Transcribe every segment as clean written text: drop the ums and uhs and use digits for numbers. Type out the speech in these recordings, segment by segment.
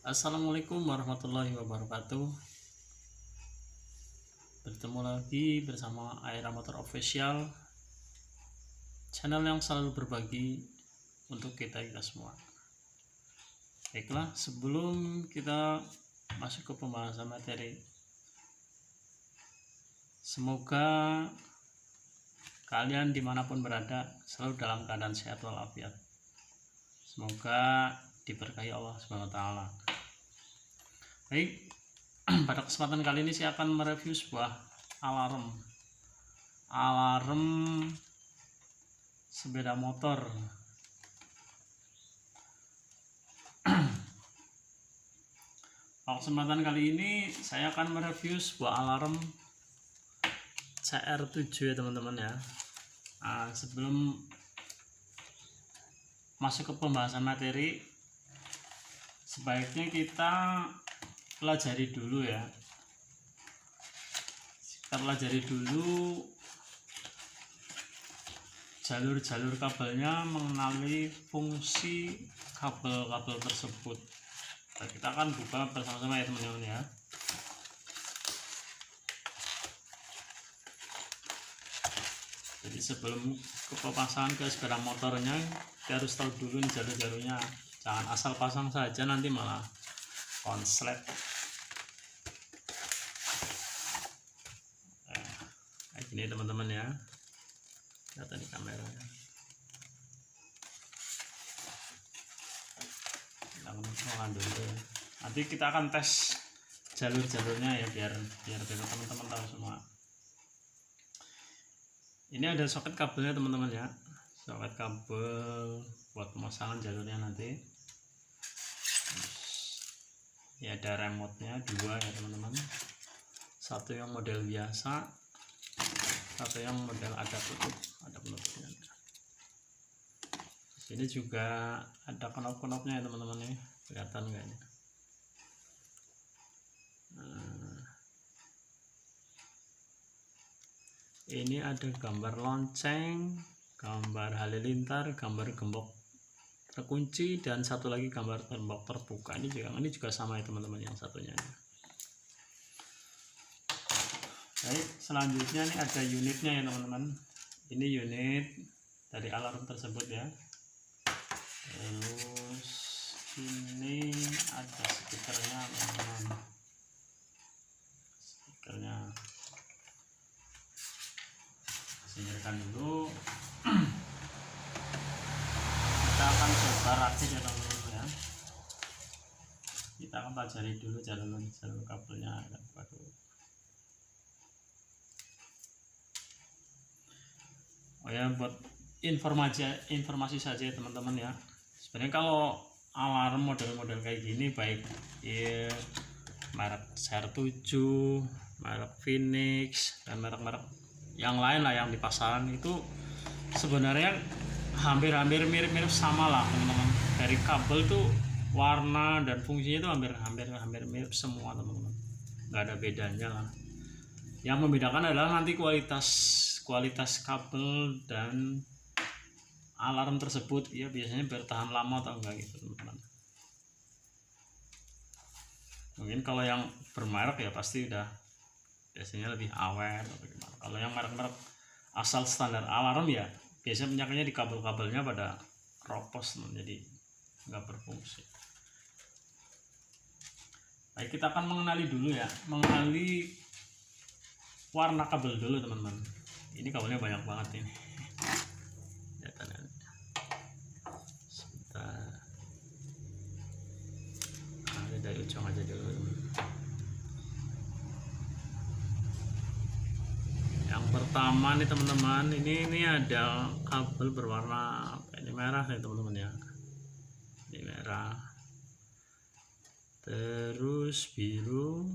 Assalamualaikum warahmatullahi wabarakatuh. Bertemu lagi bersama Aira Motor Official, channel yang selalu berbagi untuk kita semua. Baiklah, sebelum kita masuk ke pembahasan materi, semoga kalian dimanapun berada selalu dalam keadaan sehat walafiat. Semoga diberkahi Allah SWT. Baik, pada kesempatan kali ini saya akan mereview sebuah alarm sepeda motor. Pada kesempatan kali ini saya akan mereview sebuah alarm CR7 ya teman-teman ya. Sebelum masuk ke pembahasan materi, sebaiknya kita pelajari dulu ya. Kita pelajari dulu jalur-jalur kabelnya, mengenali fungsi kabel-kabel tersebut. Nah, kita akan buka bersama-sama ya teman-teman ya. Jadi sebelum ke pemasangan ke sepeda motornya, kita harus tahu dulu nih jalur-jalurnya. Jangan asal pasang saja, nanti malah konslet. Kayak gini teman-teman ya. Lihat di kameranya. Nanti kita akan tes jalur-jalurnya ya, biar teman-teman tahu semua. Ini ada soket kabelnya teman-teman ya, soket kabel buat pemasangan jalurnya nanti. Ya ada remote-nya dua ya teman-teman, satu yang model biasa, satu yang model ada penutupnya. Ini juga ada knop-knopnya ya teman-teman ya, kelihatan nggak ini? Ini ada gambar lonceng, gambar halilintar, gambar gembok terkunci, dan satu lagi gambar gembok terbuka. Ini juga sama ya teman-teman, yang satunya. Baik, selanjutnya ini ada unitnya ya teman-teman. Ini unit dari alarm tersebut ya. Terus ini ada speakernya teman-teman. Speakernya singkirkan dulu. Kita akan coba rakit ya teman-teman ya. Kita akan pelajari dulu jalur kabelnya. Oh ya, buat informasi saja ya teman-teman ya. Sebenarnya kalau alarm model-model kayak gini, baik ya merek CR7, merek Phoenix, dan merek-merek yang lain lah yang di pasaran itu sebenarnya hampir mirip-mirip sama lah teman-teman. Dari kabel tuh warna dan fungsinya itu hampir mirip semua teman-teman, nggak ada bedanya lah. Yang membedakan adalah nanti kualitas kabel dan alarm tersebut ya, biasanya bertahan lama atau enggak gitu teman-teman. Mungkin kalau yang bermerek ya pasti udah biasanya lebih awet atau gimana. Kalau yang merek-merek asal standar alarm ya biasanya penyakitnya di kabel-kabelnya pada ropos, jadi nggak berfungsi. Baik, kita akan mengenali warna kabel dulu teman-teman. Ini kabelnya banyak banget ini. Sebentar. Dari ujung aja dulu. Yang pertama nih teman-teman, ini ada kabel berwarna ini merah nih teman-teman ya. Ini merah. Terus biru.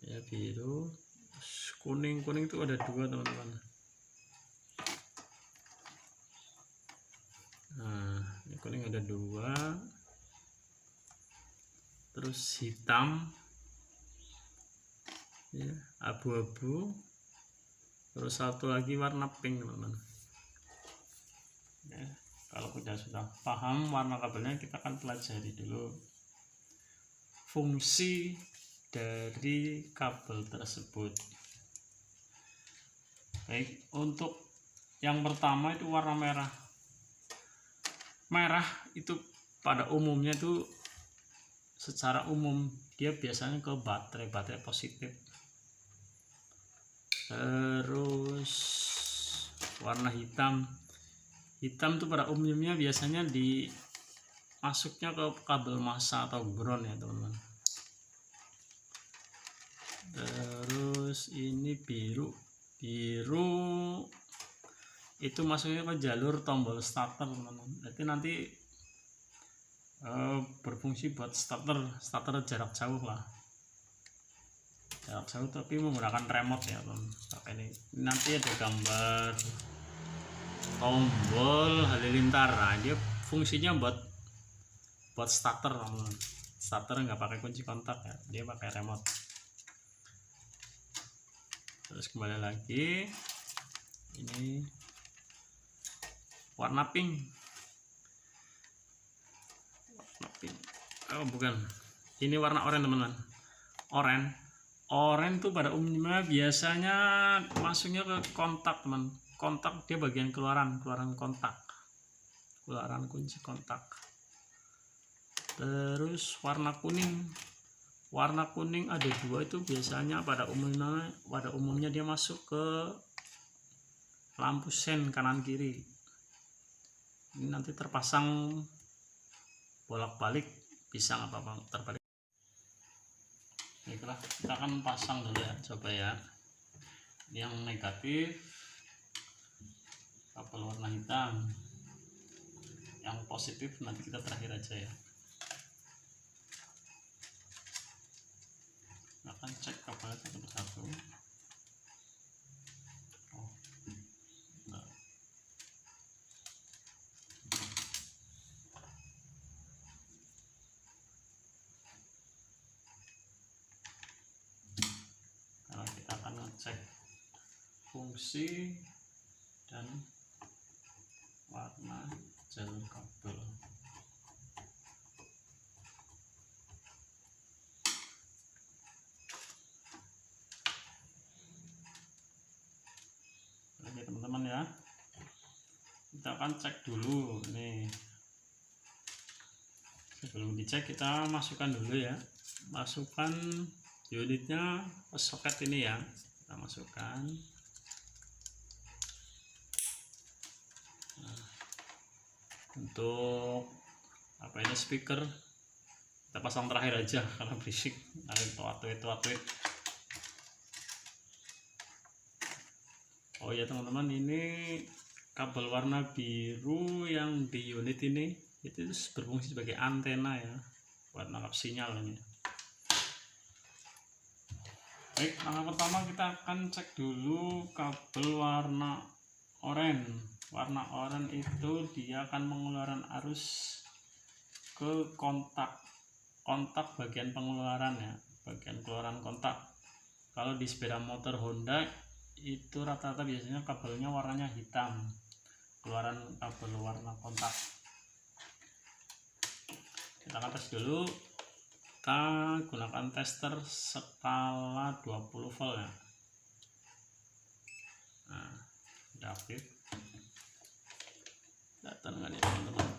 Ya biru. Kuning itu ada dua teman-teman. Nah, ini kuning ada dua. Terus hitam ya, abu-abu, terus satu lagi warna pink teman-teman ya. Kalau sudah paham warna kabelnya, kita akan pelajari dulu fungsi dari kabel tersebut. Baik, untuk yang pertama itu warna merah. Merah itu pada umumnya itu secara umum dia biasanya ke baterai positif. Terus warna hitam tuh pada umumnya biasanya masuknya ke kabel massa atau ground ya teman-teman. Terus ini biru itu masuknya ke jalur tombol starter teman-teman. Jadi nanti berfungsi buat starter jarak jauh lah, jarak jauh tapi menggunakan remote ya teman. Ini nanti ada gambar tombol halilintar. Nah, dia fungsinya buat starter teman-teman. Starter nggak pakai kunci kontak ya, dia pakai remote. Terus kembali lagi, ini warna pink. Oh bukan, ini warna oranye teman-teman. Oranye tuh pada umumnya biasanya masuknya ke kontak teman. Kontak dia bagian keluaran kontak, keluaran kunci kontak. Terus warna kuning ada dua, itu biasanya pada umumnya dia masuk ke lampu sen kanan kiri. Ini nanti terpasang bolak-balik, bisa nggak apa-apa terbalik. Baiklah, kita akan pasang dulu ya, coba ya. Yang negatif kabel warna hitam, yang positif nanti kita terakhir aja ya. Kita akan cek kabelnya satu persatu. Karena kita akan ngecek fungsi dan warna jalur kabel. Oke teman-teman ya, kita akan cek dulu nih. Sebelum dicek kita masukkan dulu ya, masukkan unitnya ke soket ini ya, kita masukkan. Untuk apa ini, speaker kita pasang terakhir aja karena berisik, ada tuat-tuit. Oh ya teman-teman, ini kabel warna biru yang di unit ini itu berfungsi sebagai antena ya, buat nangkap sinyal ini. Baik, langkah pertama kita akan cek dulu kabel warna oranye. Warna oranye itu dia akan mengeluarkan arus ke kontak bagian pengeluaran ya, bagian keluaran kontak. Kalau di sepeda motor Honda itu rata-rata biasanya kabelnya warnanya hitam, keluaran kabel warna kontak. Kita akan tes dulu, kita gunakan tester skala 20 volt ya. Nah, sudah aktif, datang kan ya teman-teman.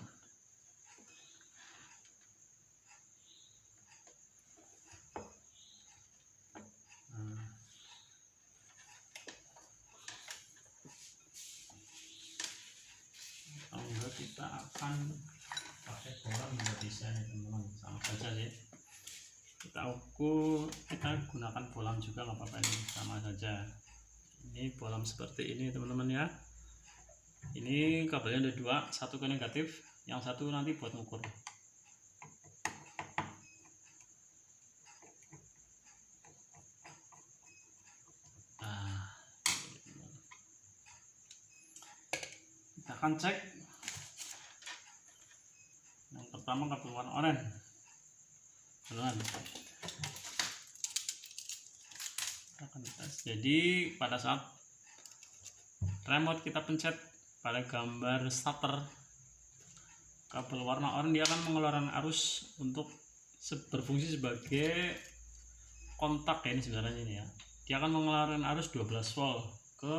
Kita akan pakai boran juga bisa ya teman-teman, sama saja sih. Kita gunakan bolam juga nggak apa-apa, ini sama saja. Ini bolam seperti ini teman-teman ya. Ini kabelnya ada dua, satu ke negatif, yang satu nanti buat ngukur. Nah, kita akan cek. Yang pertama kabel warna oranye. Jadi pada saat remote kita pencet pada gambar starter, kabel warna oranye dia akan mengeluarkan arus untuk berfungsi sebagai kontak ya, ini sebenarnya ini ya. Dia akan mengeluarkan arus 12 volt ke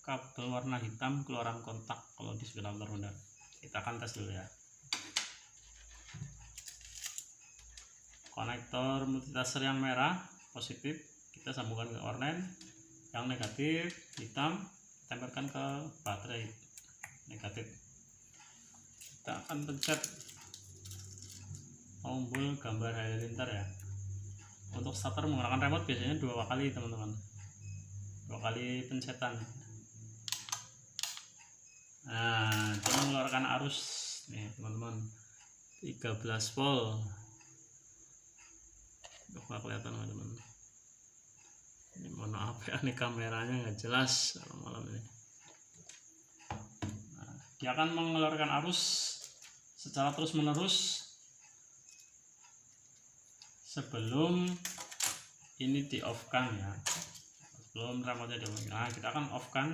kabel warna hitam keluaran kontak kalau di spektrometer rendah. Kita akan tes dulu ya. Konektor multitasker yang merah positif kita sambungkan ke oranye, yang negatif hitam tempelkan ke baterai negatif. Kita akan pencet tombol gambar halilintar ya. Untuk starter menggunakan remote biasanya 2 kali teman-teman, 2 kali pencetan. Nah, dia mengeluarkan arus nih teman-teman 13 volt. Nggak kelihatan teman-teman, ini mohon maaf ya, ini kameranya nggak jelas malam ini. Nah, dia akan mengeluarkan arus secara terus menerus sebelum ini di off kan ya, sebelum remote di off. Nah, kita akan off kan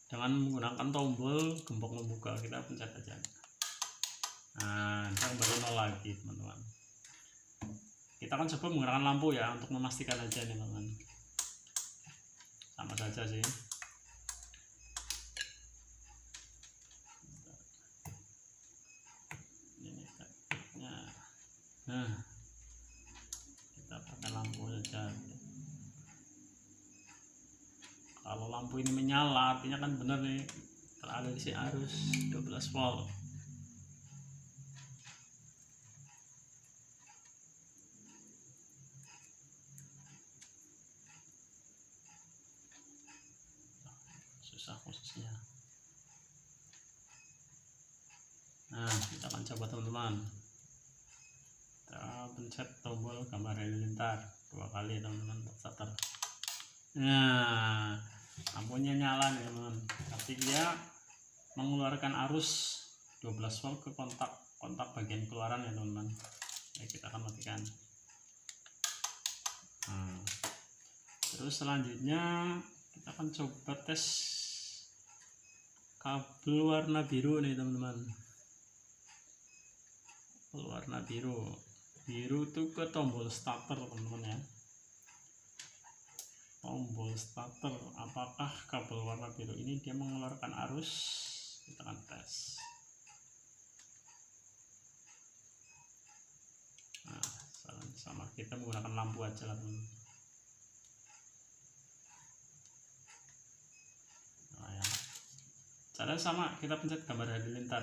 dengan menggunakan tombol gembok membuka, kita pencet aja. Nah, kita kembali nol lagi teman-teman. Kita akan coba menggunakan lampu ya untuk memastikan aja nih teman-teman, sama saja sih. Ini nah, kita pakai lampu saja. Kalau lampu ini menyala artinya kan benar nih teraliri arus 12 volt. Susah posisinya. Nah, kita akan coba teman-teman. Kita pencet tombol gambar halilintar 2 kali teman-teman untuk starter. Nah, lampunya nyala nih teman-teman, tapi dia mengeluarkan arus 12 volt ke kontak bagian keluaran ya teman-teman. Nah, kita akan matikan. Nah, terus selanjutnya kita akan coba tes kabel warna biru nih teman-teman. Kabel warna biru itu ke tombol starter teman-teman ya. Tombol starter, apakah kabel warna biru ini dia mengeluarkan arus? Kita akan tes. Nah, sama kita menggunakan lampu aja lah teman. Nah, ya. Cara sama, kita pencet gambar halilintar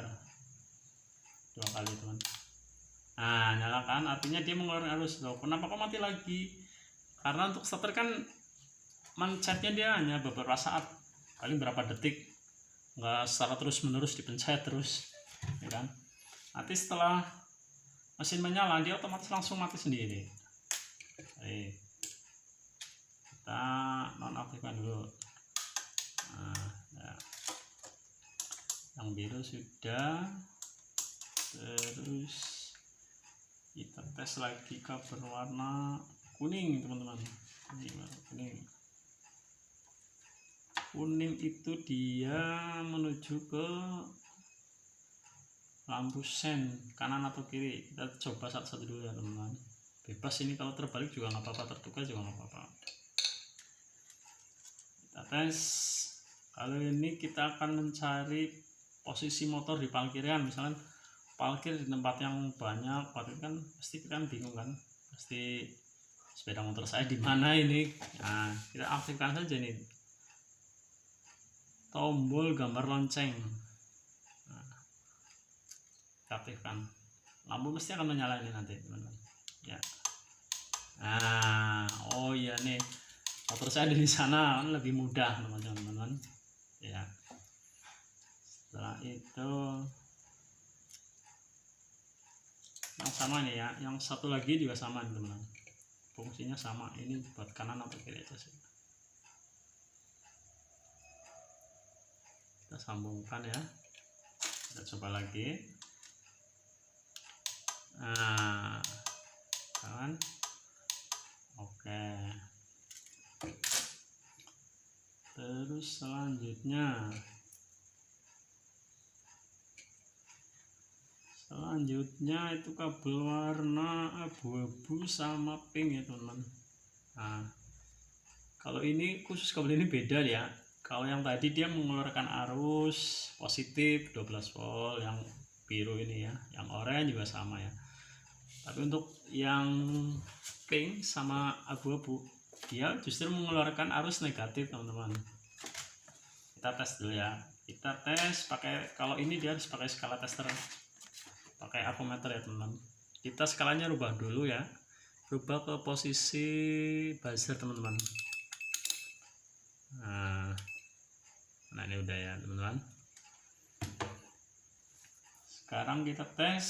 2 kali teman. Nah, nyalakan artinya dia mengeluarkan arus. Loh, kenapa kok mati lagi? Karena untuk starter kan mencetnya dia hanya beberapa saat, paling berapa detik, nggak secara terus menerus dipencet terus ya kan. Nanti setelah mesin menyala dia otomatis langsung mati sendiri. Oke, kita nonaktifkan dulu. Nah, ya. Yang biru sudah, terus kita tes lagi ke berwarna kuning teman-teman. Ini kuning itu dia menuju ke lampu sen kanan atau kiri. Kita coba satu-satu dulu ya teman-teman, bebas ini, kalau terbalik juga nggak apa-apa, tertukar juga nggak apa-apa. Kita tes. Kali ini kita akan mencari posisi motor di parkiran. Misalkan parkir di tempat yang banyak, parkir kan pasti kan bingung kan, pasti sepeda motor saya di mana ini. Nah, kita aktifkan saja nih tombol gambar lonceng. Nah, kita aktifkan, lampu mesti akan menyala ini nanti teman-teman ya. Nah, oh iya nih, motor saya di sana kan lebih mudah teman-teman ya. Setelah itu yang sama nih ya, yang satu lagi juga sama nih teman-teman, fungsinya sama, ini buat kanan atau kiri aja sih. Kita sambungkan ya, kita coba lagi. Nah, kan oke. Terus selanjutnya selanjutnya itu kabel warna abu-abu sama pink ya teman-teman. Nah, kalau ini khusus kabel ini beda ya. Kalau yang tadi dia mengeluarkan arus positif 12 volt, yang biru ini ya, yang oranye juga sama ya. Tapi untuk yang pink sama abu-abu dia justru mengeluarkan arus negatif teman-teman. Kita tes dulu ya. Kita tes pakai, kalau ini dia harus pakai skala tester, pakai avometer ya teman-teman. Kita skalanya rubah dulu ya, rubah ke posisi buzzer teman-teman. Nah ini udah ya teman-teman. Sekarang kita tes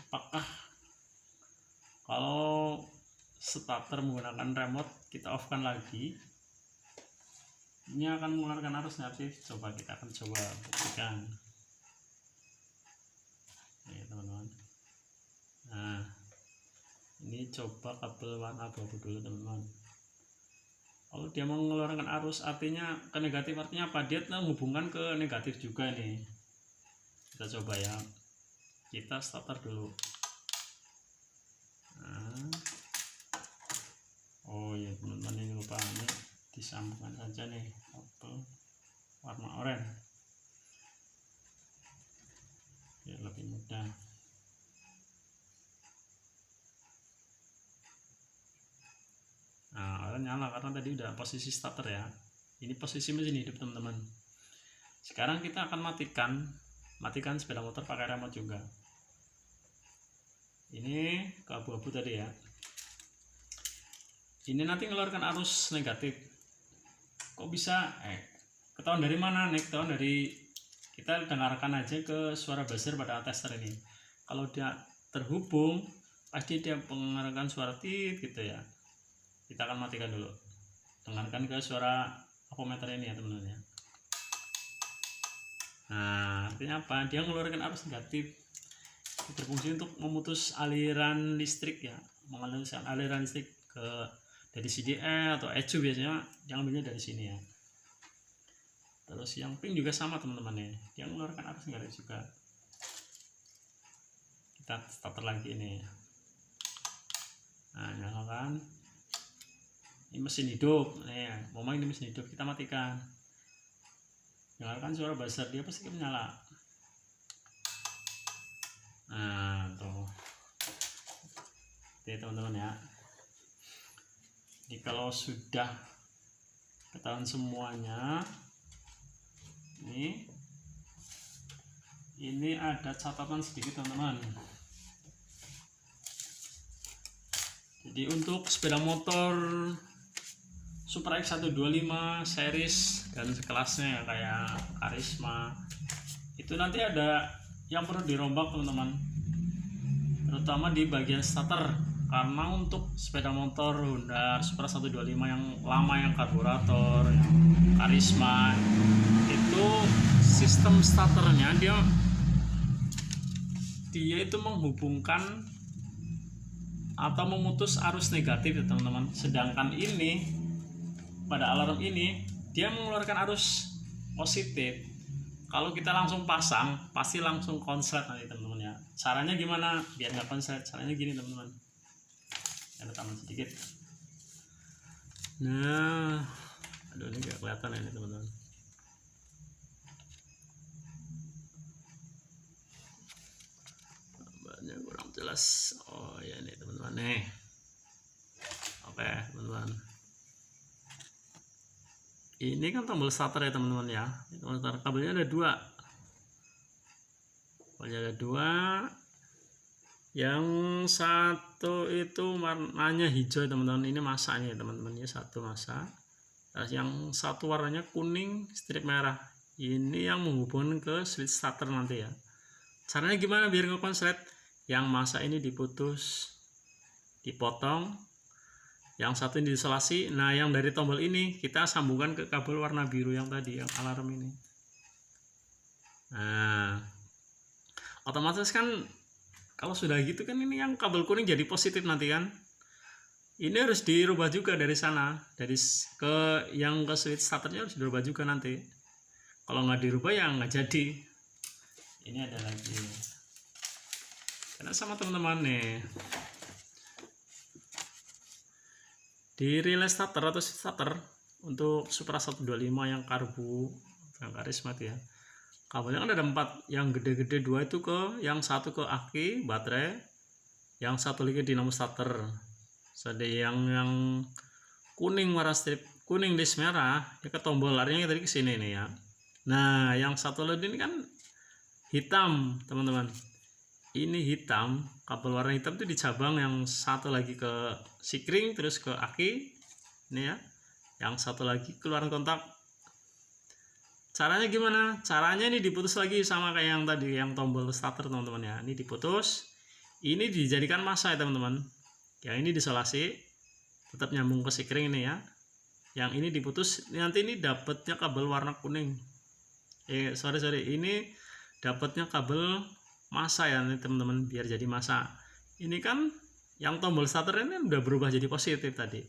apakah kalau starter menggunakan remote kita off kan lagi, ini akan mengeluarkan arus nggak sih? Coba kita akan coba buktikan. Nih teman-teman. Nah ini coba kabel warna abu-abu dulu teman-teman. Kalau dia mengeluarkan arus artinya ke negatif, artinya apa? Dia menghubungkan ke negatif juga nih. Kita coba ya. Kita starter dulu. Nah. Oh ya teman-teman, ini lupa, ini disambungkan saja nih kabel warna oranye. Ya lebih mudah. Nah, oranye nyala karena tadi udah posisi starter ya. Ini posisi mesin hidup teman-teman. Sekarang kita akan matikan sepeda motor pakai remote juga. Ini ke abu-abu tadi ya. Ini nanti mengeluarkan arus negatif. Kok bisa? Ketahuan dari mana nih? Ketahuan dari kita dengarkan aja ke suara buzzer pada tester ini. Kalau dia terhubung, pasti dia mengeluarkan suara tit gitu ya. Kita akan matikan dulu. Dengarkan ke suara avometer ini ya teman-teman ya. Nah, artinya apa? Dia mengeluarkan arus negatif. Berfungsi untuk memutus aliran listrik ya, mengalirkan aliran listrik ke dari CDE atau ECU biasanya yang ambilnya dari sini ya. Terus yang pink juga sama teman-teman ya, dia mengeluarkan arus negatif juga. Kita starter lagi ini. Nah, nyalakan. Ini mesin hidup, nih, ngomong ini mesin hidup, kita matikan. Nyalakan suara buzzer, dia pasti menyala. Nah tuh, oke teman-teman ya. Jadi kalau sudah ketahuan semuanya, ini ada catatan sedikit teman-teman. Jadi untuk sepeda motor Super X125 series dan sekelasnya ya, kayak Karisma, itu nanti ada yang perlu dirombak teman-teman, terutama di bagian starter, karena untuk sepeda motor Honda Super 125 yang lama, yang karburator, yang Karisma, itu sistem starternya dia itu menghubungkan atau memutus arus negatif ya teman-teman. Sedangkan ini pada alarm ini dia mengeluarkan arus positif. Kalau kita langsung pasang pasti langsung konslet nanti teman-teman ya. Caranya gimana biar nggak konslet? Caranya gini teman-teman. Ada tambah sedikit. Nah, aduh ini nggak kelihatan ini teman-teman. Gambarnya kurang jelas. Oh ya ini teman-teman nih. Oke teman-teman. Ini kan tombol starter ya teman-teman ya. Tombol starter, kabelnya ada dua. Kabelnya ada dua. Yang satu itu warnanya hijau teman-teman. Ini masanya teman-teman ya, satu masa. Terus yang satu warnanya kuning strip merah. Ini yang menghubungkan ke switch starter nanti ya. Caranya gimana biar nggak konslet? Yang masa ini diputus, dipotong. Yang satu ini diisolasi. Nah yang dari tombol ini kita sambungkan ke kabel warna biru yang tadi, yang alarm ini. Nah otomatis kan kalau sudah gitu kan ini yang kabel kuning jadi positif nanti kan. Ini harus dirubah juga dari sana, dari ke yang ke switch starternya harus dirubah juga nanti. Kalau nggak dirubah ya nggak jadi. ini ada lagi. Karena sama teman-teman nih, di relay starter atau starter untuk Supra 125 yang karbu yang karisma ya, kabelnya kan ada 4, yang gede-gede 2 itu ke yang satu ke aki baterai, yang satu lagi dinamo starter. Ada yang kuning warna strip kuning list merah ya, ke tombol larinya tadi ke sini nih ya. Nah yang satu lagi ini kan hitam teman-teman, ini hitam, kabel warna hitam itu di cabang, yang satu lagi ke sikring terus ke aki ini ya, yang satu lagi keluaran kontak. Caranya gimana? Caranya ini diputus lagi sama kayak yang tadi, yang tombol starter teman-teman ya. Ini diputus, ini dijadikan massa ya teman-teman. Yang ini disolasi, tetap nyambung ke sikring ini ya. Yang ini diputus, nanti ini dapatnya kabel warna kuning. Sorry, ini dapatnya kabel massa ya nih teman-teman, biar jadi massa. Ini kan yang tombol starter ini udah berubah jadi positif tadi,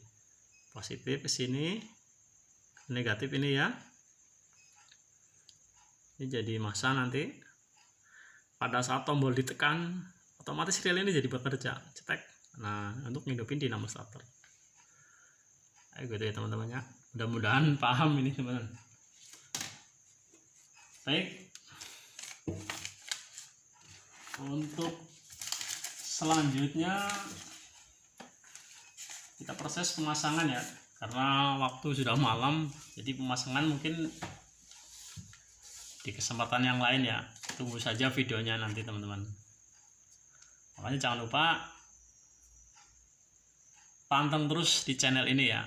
positif ke sini, negatif ini ya. Ini jadi massa, nanti pada saat tombol ditekan otomatis relay ini jadi bekerja cetek. Nah untuk ngidupin dinamo starter gitu ya teman-teman ya. Mudah-mudahan paham ini teman-teman. Baik, untuk selanjutnya kita proses pemasangan ya, karena waktu sudah malam, jadi pemasangan mungkin di kesempatan yang lain ya. Tunggu saja videonya nanti teman-teman. Makanya jangan lupa panteng terus di channel ini ya.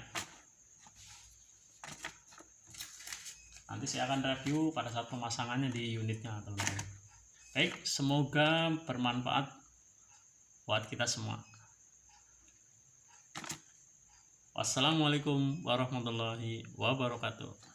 Nanti saya akan review pada saat pemasangannya di unitnya teman-teman. Baik, semoga bermanfaat buat kita semua. Wassalamualaikum warahmatullahi wabarakatuh.